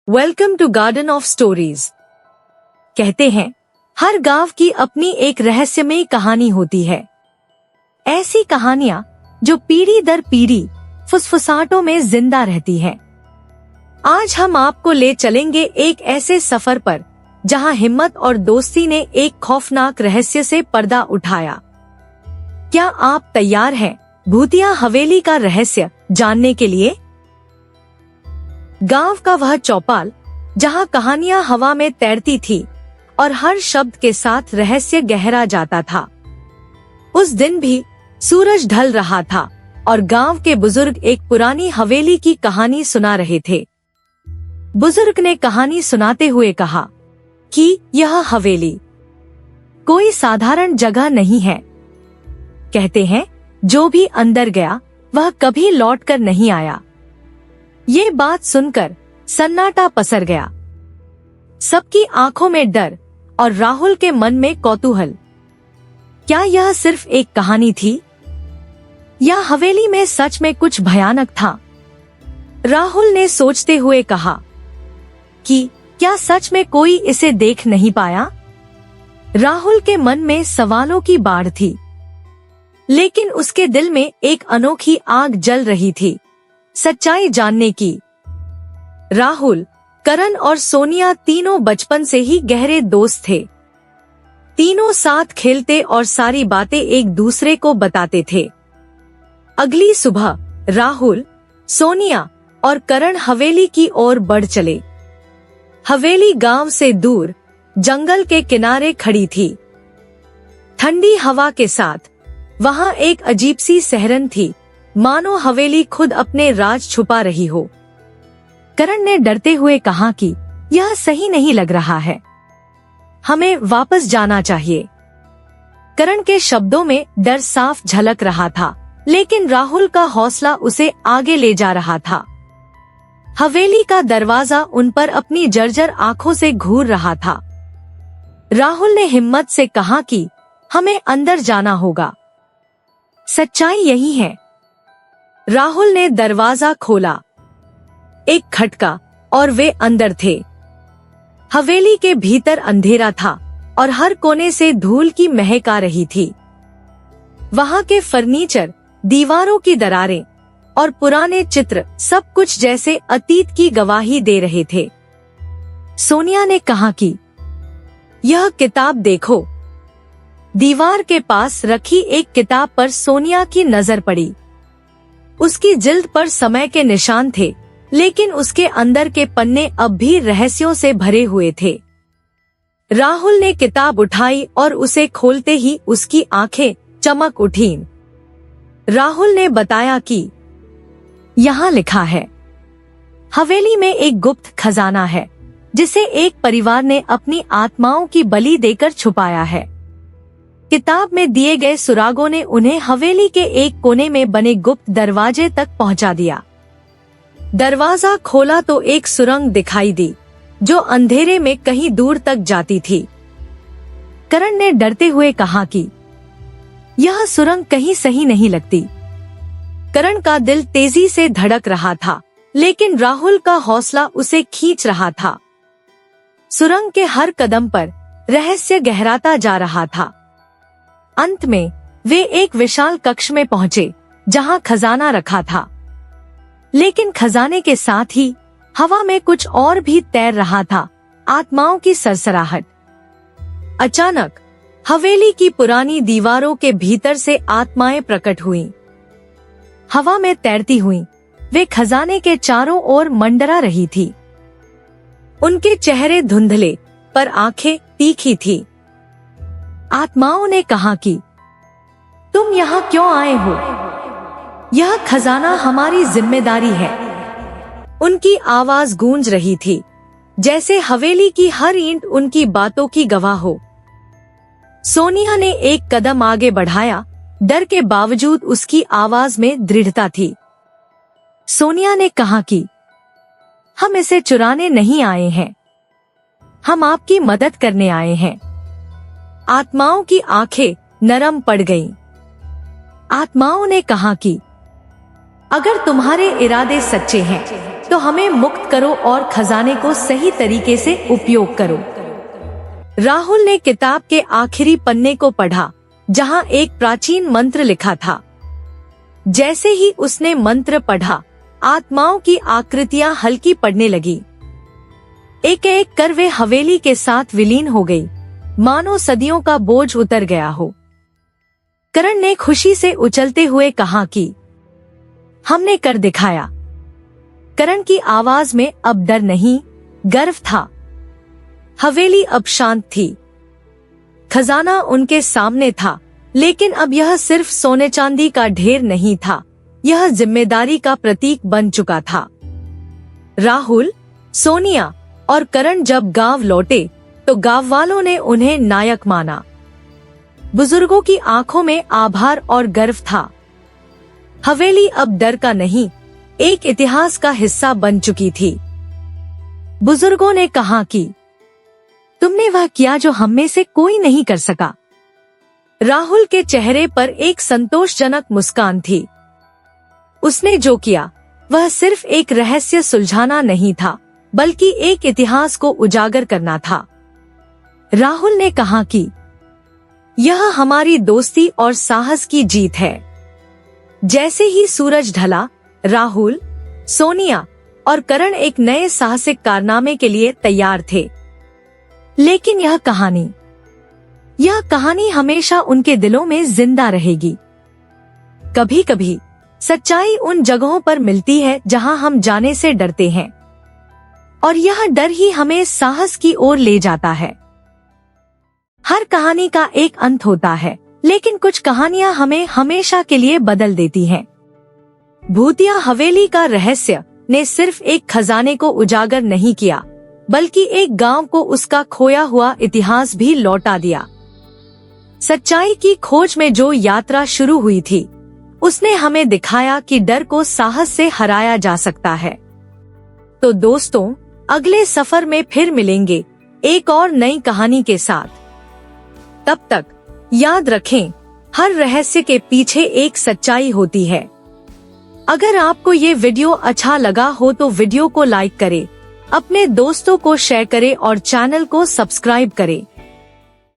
Welcome to garden of stories. कहते हैं हर गांव की अपनी एक रहस्यमयी कहानी होती है। ऐसी कहानियां जो पीढ़ी दर पीढ़ी फुसफुसाहटों में जिंदा रहती हैं। आज हम आपको ले चलेंगे एक ऐसे सफर पर जहां हिम्मत और दोस्ती ने एक खौफनाक रहस्य से पर्दा उठाया। क्या आप तैयार हैं भूतिया हवेली का रहस्य जानने के लिए? गांव का वह चौपाल जहां कहानियां हवा में तैरती थी और हर शब्द के साथ रहस्य गहरा जाता था। उस दिन भी सूरज ढल रहा था और गांव के बुजुर्ग एक पुरानी हवेली की कहानी सुना रहे थे। बुजुर्ग ने कहानी सुनाते हुए कहा कि यह हवेली कोई साधारण जगह नहीं है। कहते हैं जो भी अंदर गया वह कभी लौटकर नहीं आया। ये बात सुनकर सन्नाटा पसर गया। सबकी आंखों में डर और राहुल के मन में कौतूहल। क्या यह सिर्फ एक कहानी थी या हवेली में सच में कुछ भयानक था? राहुल ने सोचते हुए कहा कि क्या सच में कोई इसे देख नहीं पाया? राहुल के मन में सवालों की बाढ़ थी, लेकिन उसके दिल में एक अनोखी आग जल रही थी, सच्चाई जानने की। राहुल, करण और सोनिया तीनों बचपन से ही गहरे दोस्त थे। तीनों साथ खेलते और सारी बातें एक दूसरे को बताते थे। अगली सुबह राहुल, सोनिया और करण हवेली की ओर बढ़ चले। हवेली गांव से दूर जंगल के किनारे खड़ी थी। ठंडी हवा के साथ वहां एक अजीब सी सहरन थी, मानो हवेली खुद अपने राज छुपा रही हो। करण ने डरते हुए कहा कि यह सही नहीं लग रहा है, हमें वापस जाना चाहिए। करण के शब्दों में डर साफ झलक रहा था, लेकिन राहुल का हौसला उसे आगे ले जा रहा था। हवेली का दरवाजा उन पर अपनी जर्जर आंखों से घूर रहा था। राहुल ने हिम्मत से कहा कि हमें अंदर जाना होगा, सच्चाई यही है। राहुल ने दरवाजा खोला। एक खटका और वे अंदर थे। हवेली के भीतर अंधेरा था और हर कोने से धूल की महक आ रही थी। वहां के फर्नीचर, दीवारों की दरारें और पुराने चित्र सब कुछ जैसे अतीत की गवाही दे रहे थे। सोनिया ने कहा कि यह किताब देखो। दीवार के पास रखी एक किताब पर सोनिया की नजर पड़ी। उसकी जिल्द पर समय के निशान थे, लेकिन उसके अंदर के पन्ने अब भी रहस्यों से भरे हुए थे। राहुल ने किताब उठाई और उसे खोलते ही उसकी आंखें चमक उठीं। राहुल ने बताया कि यहाँ लिखा है, हवेली में एक गुप्त खजाना है जिसे एक परिवार ने अपनी आत्माओं की बलि देकर छुपाया है। किताब में दिए गए सुरागों ने उन्हें हवेली के एक कोने में बने गुप्त दरवाजे तक पहुंचा दिया। दरवाजा खोला तो एक सुरंग दिखाई दी जो अंधेरे में कहीं दूर तक जाती थी। करण ने डरते हुए कहा कि यह सुरंग कहीं सही नहीं लगती। करण का दिल तेजी से धड़क रहा था, लेकिन राहुल का हौसला उसे खींच रहा था। सुरंग के हर कदम पर रहस्य गहराता जा रहा था। अंत में वे एक विशाल कक्ष में पहुंचे जहां खजाना रखा था, लेकिन खजाने के साथ ही हवा में कुछ और भी तैर रहा था, आत्माओं की सरसराहट। अचानक हवेली की पुरानी दीवारों के भीतर से आत्माएं प्रकट हुईं। हवा में तैरती हुईं, वे खजाने के चारों ओर मंडरा रही थी। उनके चेहरे धुंधले पर आंखें तीखी थी। आत्माओं ने कहा कि तुम यहाँ क्यों आए हो? यह खजाना हमारी जिम्मेदारी है। उनकी आवाज गूंज रही थी, जैसे हवेली की हर ईंट उनकी बातों की गवाह हो। सोनिया ने एक कदम आगे बढ़ाया, डर के बावजूद उसकी आवाज में दृढ़ता थी। सोनिया ने कहा कि हम इसे चुराने नहीं आए हैं, हम आपकी मदद करने आए हैं। आत्माओं की आंखें नरम पड़ गईं। आत्माओं ने कहा कि अगर तुम्हारे इरादे सच्चे हैं तो हमें मुक्त करो और खजाने को सही तरीके से उपयोग करो। राहुल ने किताब के आखिरी पन्ने को पढ़ा, जहां एक प्राचीन मंत्र लिखा था। जैसे ही उसने मंत्र पढ़ा, आत्माओं की आकृतियां हल्की पड़ने लगी। एक एक कर वे हवेली के साथ विलीन हो गई, मानो सदियों का बोझ उतर गया हो। करण ने खुशी से उछलते हुए कहा कि हमने कर दिखाया। करण की आवाज में अब डर नहीं, गर्व था। हवेली अब शांत थी। खजाना उनके सामने था, लेकिन अब यह सिर्फ सोने चांदी का ढेर नहीं था, यह जिम्मेदारी का प्रतीक बन चुका था। राहुल, सोनिया और करण जब गांव लौटे तो गांव वालों ने उन्हें नायक माना। बुजुर्गों की आंखों में आभार और गर्व था। हवेली अब डर का नहीं, एक इतिहास का हिस्सा बन चुकी थी। बुजुर्गों ने कहा कि तुमने वह किया जो हम में से कोई नहीं कर सका। राहुल के चेहरे पर एक संतोषजनक मुस्कान थी। उसने जो किया वह सिर्फ एक रहस्य सुलझाना नहीं था, बल्कि एक इतिहास को उजागर करना था। राहुल ने कहा कि यह हमारी दोस्ती और साहस की जीत है। जैसे ही सूरज ढला, राहुल, सोनिया और करण एक नए साहसिक कारनामे के लिए तैयार थे। लेकिन यह कहानी हमेशा उनके दिलों में जिंदा रहेगी। कभी कभी सच्चाई उन जगहों पर मिलती है जहां हम जाने से डरते हैं, और यह डर ही हमें साहस की ओर ले जाता है। हर कहानी का एक अंत होता है, लेकिन कुछ कहानियां हमें हमेशा के लिए बदल देती हैं। भूतिया हवेली का रहस्य ने सिर्फ एक खजाने को उजागर नहीं किया, बल्कि एक गांव को उसका खोया हुआ इतिहास भी लौटा दिया। सच्चाई की खोज में जो यात्रा शुरू हुई थी, उसने हमें दिखाया कि डर को साहस से हराया जा सकता है। तो दोस्तों, अगले सफर में फिर मिलेंगे एक और नई कहानी के साथ। तब तक याद रखें, हर रहस्य के पीछे एक सच्चाई होती है। अगर आपको ये वीडियो अच्छा लगा हो तो वीडियो को लाइक करें, अपने दोस्तों को शेयर करें और चैनल को सब्सक्राइब करें।